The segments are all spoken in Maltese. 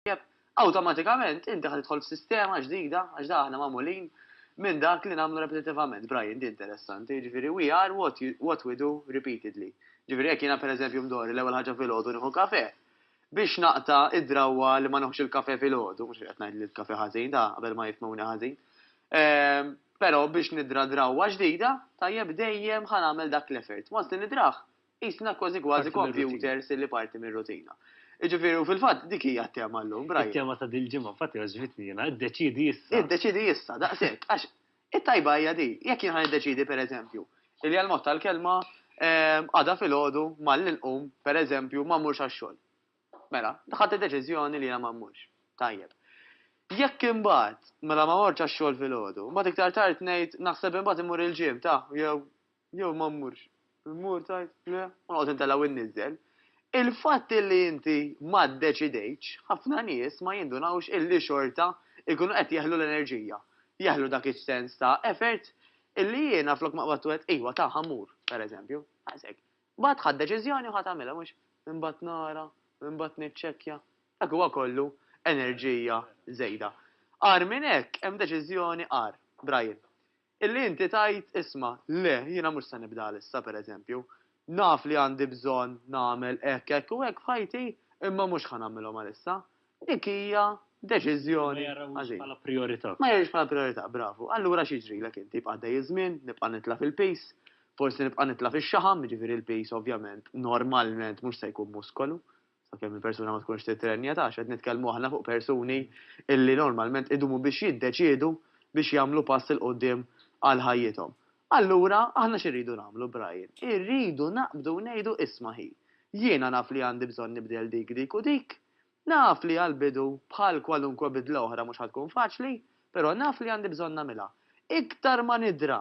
tajjeb, awtomatikament inti ħad tidħol f'sistema ġdida għax da aħna magħmulin minn dak li nagħmlu repetitivament. Brian, di interessanti, ġifieri we are what we do repeatedly. Ġifieri jekk jiena pereżempju mdorri l-ewwel ħaġa filgħodu nieħu kafè, biex naqta id-drawwa li ma noħx il-kafè filgħodu, mhux qed ngħid li l-kafè ħażin da qabel ma jifhmuni ħażin. Però biex nidra drawwa ġdida, tajjeb dejjem ħanamel dak l-effort. Once li nidraħ, isna kważi computers li parti mir-rutina. Ġifieri u fil-fatt dik hija t-tema llum, Brian. Il-tema ta' dil-ġimgħa infatti għaġbitni jiena, iddeċidi issa. Iddeċidi issa, daqshekk, għax it-tajba hija di, jekk jien ħaniddeċidi pereżempju, illi għal-mod tal-kelma għada filgħodu mal-inqum pereżempju ma mmurx għax-xogħol. Mela, ħadd id-deċiżjoni li jiena ma mmurx. Tajjeb. Jekk imbagħad mela ma morx għax-xogħol filgħodu, mbagħad iktar tard ngħid naħseb imbagħad imur il-ġim ta' jew ma mmurx. Immur tajt, le, u noqgħod intellaw innizzel. Il-fatt li inti ma ddeċidejtx, ħafna nies ma jindunawx illi xorta ikunu qed jaħlu l-enerġija. Jaħlu dak iċ-sens ta' effort illi jiena flok ma qbad ejwa ta' ħamur, pereżempju. Għasek. Mbagħad ħadd deċiżjoni u ħadd tagħmilha mhux imbagħad nara, imbagħad niċċekkja. Dak huwa kollu enerġija żejda. Għar minn hekk hemm deċiżjoni għar, Brian. Illi inti tajt isma' le, jiena mhux se nibda issa pereżempju. Naf li għandi bżonn nagħmel hekk u hekk f'ħajti, imma mhux ħanagħmilhom għalissa. Dik hija deċiżjoni bħala priorità. Ma jarix bħala priorità, bravu. Allura x'jiġrilek inti bqa' dej żmien, nibqa' nitla' fil-pace, forsi nibqa' nitla' fix-xaħam, jiġifieri il-pace ovvjament normalment mhux se jkun muskolu. Sakemm il-persuna ma tkunx titrenjata għax qed nitkellmu aħna fuq persuni illi normalment idumu biex jiddeċiedu biex jagħmlu pass il qudiem għal ħajjithom. Allura, aħna xirridu nagħmlu, Brian? Irridu naqbdu ngħidu ismaħi. Jiena naf li għandi bżonn nibdel dik u dik. Naf li għal-bidu bħal kwalunkwe bidla oħra mhux ħadkun faċli, però naf li għandi bżonn nagħmilha. Iktar ma nidra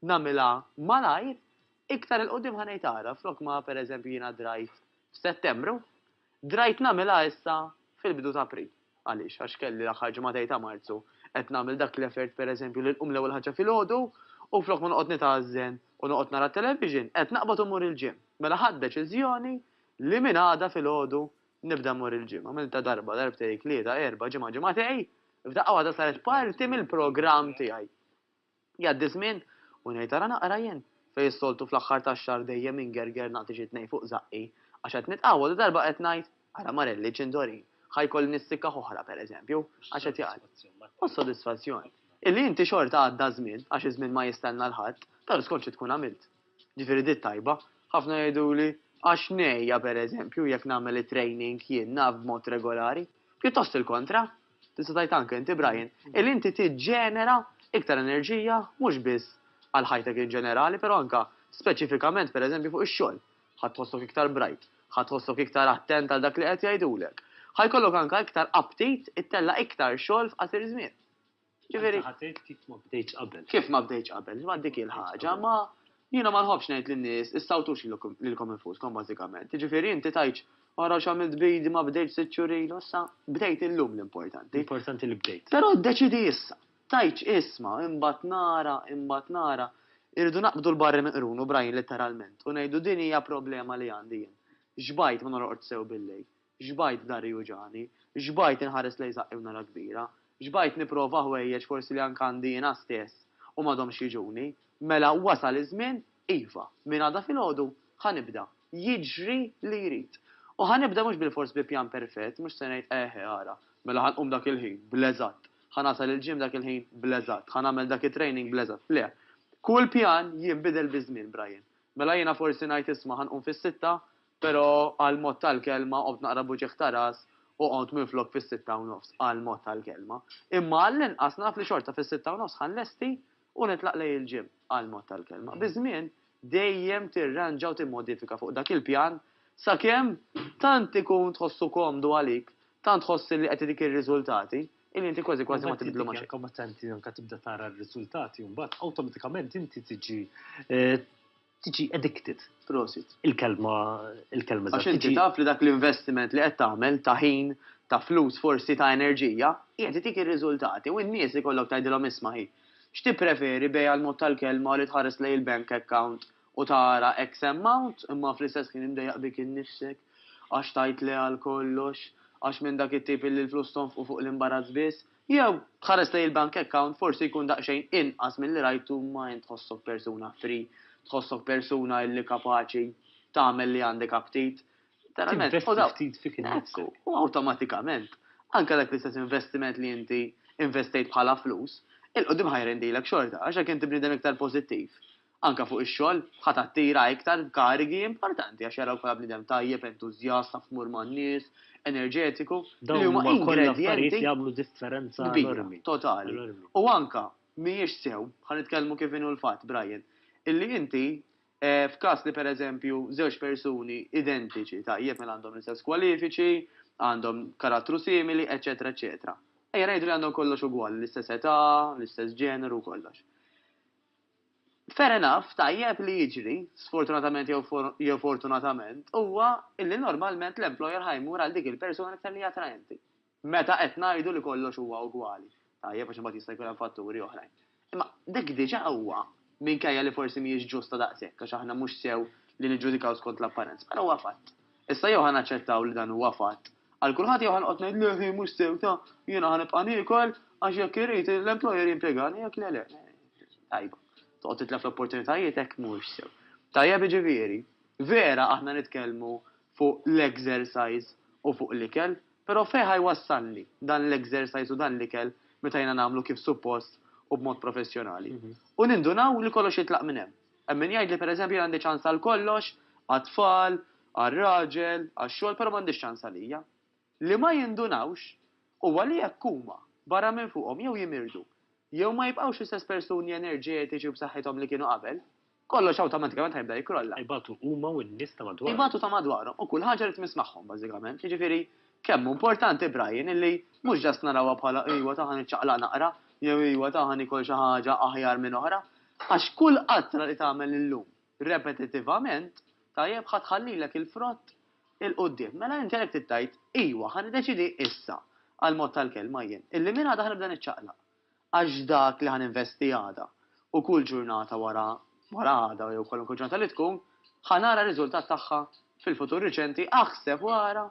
nagħmilha malajr, iktar il-qudiem ħanejt ara flok ma pereżempju jiena drajt f'Settembru, drajt nagħmilha issa fil-bidu ta' April. Għaliex, għax kelli l-aħħar ġimgħatej ta' Marzu qed nagħmel dak l-effort pereżempju li nqum l-ewwel ħaġa filgħodu, u flok ma noqgħod nitażżen u noqgħod nara television, qed naqbad imur il-ġim. Mela ħadd deċiżjoni li minn għada filgħodu nibda mmur il-ġim. Għamilta darba, darbtej, tlieta, erba' ġimgħatej, f'daqqa waħda saret parti mill-programm tiegħi. Jgħaddi żmien u ngħid ara naqra jien fejn soltu fl-aħħar tax-xahar dejjem ingerger nagħti xi tnejn fuq zaqqi għax qed nitqawwad u darba qed ngħid ara Marelli ċindorin ħajkolli nissikka oħra pereżempju għax qed jaqgħod. U sodisfazzjoni. Illi inti xorta għadda żmien, għax iż-żmien ma jistenna l-ħadd, però skont xi tkun għamilt. Ġifieri dit tajba, ħafna jgħiduli għax nejja pereżempju jekk nagħmel it-training jien naf b'mod regolari, pjuttost il-kontra. Tista' tgħid anke inti Brian, illi inti tiġġenera iktar enerġija mhux biss għal ħajtek in ġenerali, però anke speċifikament pereżempju fuq ix-xogħol. Ħadd tħossok iktar bright, ħadd tħossok iktar attent għal dak li qed jgħidulek. Ħajkollok anke iktar update ittella iktar xogħol f'qasir żmien. Ġifieri kif ma bdejtx qabel. Kif ma bdejtx qabel, ma dik il-ħaġa, ma jiena ma nħobbx ngħid lin-nies issawtux lilkom infuskom bażikament. Ġifieri inti tgħidx ara x'għamilt bejdi ma bdejtx sitt xhur ilu, issa bdejt illum l-importanti. Importanti li bdejt. Però ddeċidi issa. Tgħidx isma' imbagħad nara. Irridu naqbdu l-barri miqrunu Brian letteralment u ngħidu din hija problema li għandi jien. Xbajt ma norqod sew bil-lejl, xbajt dari uġani, xbajt inħares lejn zaqqi u nara kbira. Xbajt niprofa ħwejjeġ forsi li anke għandi jiena stess u m'għadhomx jiġuni, mela wasal iż-żmien iva, minn għada filgħodu ħanibda jiġri li jrid. U ħanibda mhux bil-fors bi pjan perfett, mhux se ngħid ara, mela ħanqum dak il-ħin bleżatt, ħanasal il-ġim dak il-ħin bleżatt, ħanagħmel dak it-training bleżatt. Le, kull pjan jinbidel biż-żmien Brian. Mela jiena forsi ngħid isma' ħanqum fis-sitta, però għal mod tal-kelma qod naqra buġieħ ta' ras u għont minflok fis-6:30 għal mod tal-kelma. Imma għall-inqas naf li xorta fis-6:30 ħanlesti u nitlaq lej il-ġim għal mod tal-kelma. Biżmien dejjem tirranġa u timmodifika fuq dak il-pjan sakemm tant ikun tħossu komdu għalik, tant tħossi li qed dik ir-riżultati, illi inti kważi ma tibdlu ma xejn. Kombattanti anke tibda tara r-riżultati u mbagħad awtomatikament inti tiġi addicted. Prosit. Il-kelma għax inti taf li dak l-investiment li qed tagħmel ta' ħin, ta' flus, forsi ta' enerġija, qiegħed itik ir-riżultati u n-nies ikollok tgħidilhom isma' x'tippreferi bej għal mod tal-kelma li tħares lej il-bank account u tara X amount imma fl-istess kien imdejjaq bik innifsek għax tajt le għal kollox, għax minn dak it-tip li l-flus tonfqu fuq l-imbarazz biss, jew tħares lej il-bank account forsi jkun daqsxejn inqas mill-li rajtu ma tħossok persuna free, tħossok persuna li kapaċi tagħmel li għandek aptit. Ftit fik innifsek. U awtomatikament, anke dak l-istess investiment li inti investejt bħala flus, il-qoddim ħajrendilek xorta, għax inti bniedem iktar pożittiv. Anka fuq ix-xogħol ħadd attira iktar karigi importanti għax jaraw bħala bniedem tajjeb, entużjasta, fmur man-nies, enerġetiku, li huma ingredienti jagħmlu differenza enormi. Totali. U anka mhijiex sew, ħanitkellmu kif inhu l-fatt, Brian, illi inti f'każ li pereżempju żewġ persuni identiċi tajjeb mela għandhom l-istess kwalifiċi, għandhom karattru simili, eċetera, eċetera. Ejja ngħidu li għandhom kollox ugwali, l-istess età, l-istess ġeneru kollox. Fair enough, tajjeb li jiġri, sfortunatament jew fortunatament, huwa illi normalment l-employer ħajmur għal dik il-persuna iktar li attraenti. Meta qed ngħidu li kollox huwa ugwali. Tajjeb għax imbagħad jista' jkun hemm fatturi oħrajn. Imma dik diġà huwa minkejja li forsi mhijiex ġusta daqshekk għax aħna mhux sew li niġġudikaw skont l-apparenza, però huwa fatt. Issa jew ħanaċċettaw li dan huwa fatt. Għal kulħadd jew ħanqod ngħid leħi mhux sew ta' jiena ħanibqa' niekol għax jekk irid l-employer jimpjegani jekk le. Tajba. Toqgħod titlef l-opportunitajiet hekk mhux sew. Tajjeb jiġifieri, vera aħna nitkellmu fuq l-exercise u fuq l-ikel, però fejn ħajwassalni dan l-exercise u dan l-ikel meta jiena nagħmlu kif suppost u b'mod professjonali. U nindunaw li kollox jitlaq minn hemm. Hemm min jgħid li pereżempju għandi ċans għal kollox, għat-tfal, għar-raġel, għax-xogħol, però m'għandix ċans għalija. Li ma jindunawx huwa li jekk huma barra minn fuqhom jew jimirdu, jew ma jibqgħux istess persuni enerġetiċi u b'saħħithom li kienu qabel, kollox awtomatikament ħajbda jikrolla. Jibatu huma u n-nies ta' madwarhom. Jibatu ta' madwarhom u kull ħaġa li tmiss magħhom bażikament. Jiġifieri kemm importanti Brian illi mhux ġast narawha bħala ejwa ta' ħaniċċaqlaq naqra, jew ejwa ta' ħanikol xi ħaġa aħjar minn oħra, għax kull qatra li tagħmel illum repetittivament tajjeb ħadħallilek il-frott il-qudiem. Mela inti għalhekk tittajt ejwa ħanideċidi issa għal mod tal-kelma jien illi minn għada ħanibda niċċaqlaq. Għax dak li ħaninvesti għada u kull ġurnata wara għada jew kwalunkwe ġurnata li tkun ħanara riżultat tagħha fil-futur riċenti aħseb wara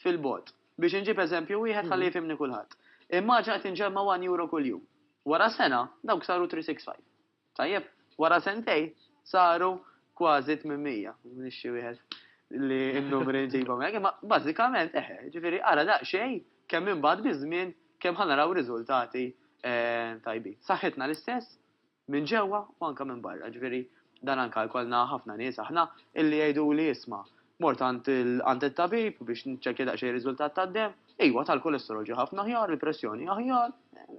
fil-bot. Biex inġib eżempju wieħed ħalli jifhimni kulħadd. Immaġa qed inġemma 1 euro kuljum. Wara sena dawk saru 365. Tajjeb, wara sentej saru kważi 800. Nixxi wieħed li n-numri nġibhom hekk, imma bażikament ġifieri ara daqsxejn kemm imbagħad biż-żmien kemm ħanaraw riżultati tajbin. Saħħitna l-istess minn ġewwa u anke minn barra. Ġifieri dan anke jkollna ħafna nies aħna illi jgħidu li isma' mort għand it-tabib biex nċekkja daqsxejn riżultat tad-dem. Ejwa tal-kolesterol ġie ħafna aħjar, il-pressjoni aħjar,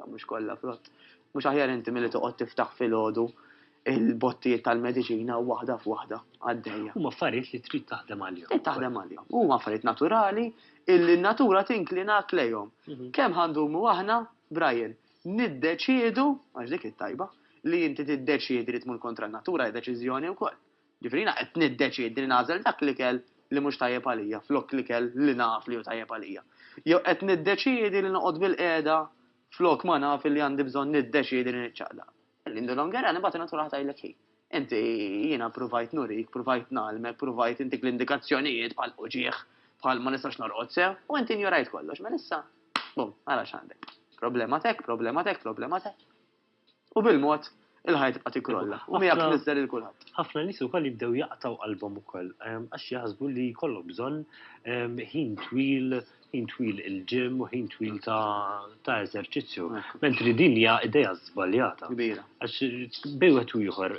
mhux kollha frott. Mhux aħjar inti milli toqgħod tiftaħ filgħodu il-bottijiet tal-mediċina waħda f'waħda għaddejja. Huma affarijiet li trid taħdem għalihom. Taħdem għalihom. Huma affarijiet naturali illi n-natura tinklina lejhom. Kemm ħandumu aħna, Brian, niddeċiedu, għax dik it-tajba, li inti tiddeċiedi li tmur kontra n-natura deċiżjoni wkoll. Ġifieri qed niddeċiedi li nagħżel dak li kell li mhux tajjeb għalija, flok li kell li naf li hu tajjeb għalija. Jew qed niddeċiedi li noqgħod bil-qiegħda flok ma naf li għandi bżonn niddeċiedi li niċċaqlaq. L-indolom għara nibgħat natura ħatajlek hi. Inti jiena provajt nurik, provajt nalmek, provajt intik l-indikazzjonijiet bħal uġieħ, bħal ma nistax norqod sew, u inti njorajt kollox, ma issa, bum, għara x'għandek. Problema tek. U bil-mod il-ħajt tibqa' tikrolla. U miegħek nizzel il-kulħadd. Ħafna nies ukoll jibdew jaqtaw qalbhom ukoll għax jaħsbu li jkollhom bżonn ħin twil il-ġim u ħin twil ta' eżerċizzju. Mentri din hija idea żbaljata. Kbira. Għax bejwet u ieħor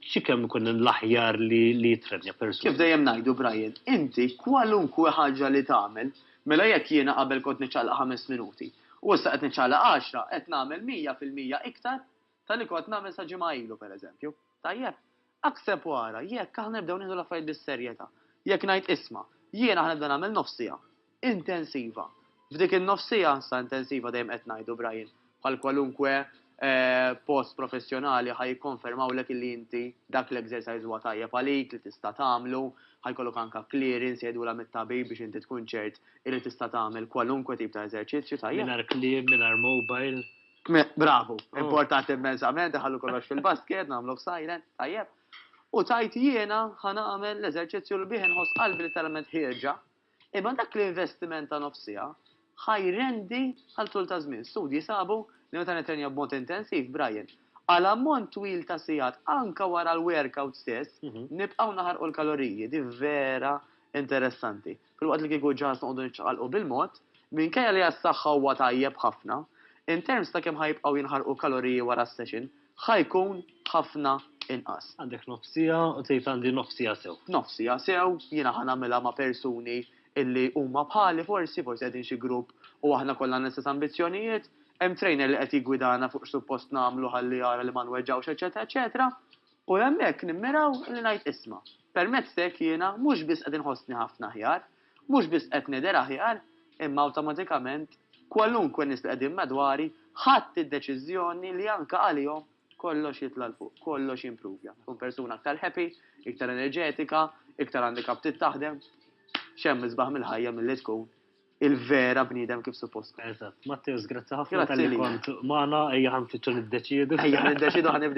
x'ikemm ikun l-aħjar li jitrenja persuna. Kif dejjem ngħidu Brian, inti kwalunkwe ħaġa li tagħmel, mela jekk jiena qabel kont niċċaqlaq 5 minuti. U issa qed niċċaqlaq 10 qed nagħmel 100% iktar tal-li kont nagħmel sa ġimgħa ilu pereżempju. Tajjeb, akseb wara, jekk aħna nibdew nieħdu l-affarijiet bis-serjetà. Jekk ngħid isma', jiena ħanibda nagħmel nofsija intensiva. F'dik in-nofsija sa intensiva dejjem qed ngħidu Brian, bħal kwalunkwe post professjonali ħajkonfermawlek illi inti dak l-exercise huwa tajjeb għalik li tista' tagħmlu, ħajkollok anke clearance jgħidula mit-tabib biex inti tkun ċert illi tista' tagħmel kwalunkwe tip ta' eżerċizzju tajjeb. Mingħajr kliem, mingħajr mobile. Bravo, importanti immensament, ħallu kollox fil-basket, nagħmlu silent, tajjeb. U tajt jiena ħanagħmel l-eżerċizzju l bih inħoss qalbi literalment ħierġa Imma dak l-investiment ta' nofsija ħajrendi għal tul ta' żmien. Studji sabu li meta nitrenja b'mod intensiv, Brian, għal ammont twil ta' sigħat anka wara l-workout stess, nibqgħu naħarqu l-kaloriji, di vera interessanti. Fil-waqt li kieku ġas noqogħdu niċċaqalqu bil-mod, minkejja li għas-saħħa huwa tajjeb ħafna, in terms ta' kemm ħajbqgħu jinħarqu kaloriji wara s-session, ħajkun ħafna inqas. Għandek nofsija u tgħid għandi nofsija sew. Nofsija sew, jiena ħanamilha ma' persuni illi huma bħali forsi qegħdin xi grupp u aħna kollha nistess ambizzjonijiet, hemm trainer li qed jigwidana fuq suppost nagħmlu ħalli jara li ma nweġġawx eċetera, eċetera. U hemmhekk nimmiraw li ngħid isma'. Permezz hekk jiena mhux biss qed inħossni ħafna aħjar, mhux biss qed nidher aħjar, imma awtomatikament kwalunkwe nies li qegħdin madwari ħadd id-deċiżjoni li anke għalihom kollox jitla l-fuq, kollox jimprovja. Tkun persuna aktar happy, iktar enerġetika, iktar għandek abtit taħdem, xemm isbaħ mill-ħajja milli tkun il-vera bniedem kif suppost. Eżatt. Matteus, grazzi ħafna tal-li kont magħna ejja ħanfittxu niddeċiedu. Ejja niddeċiedu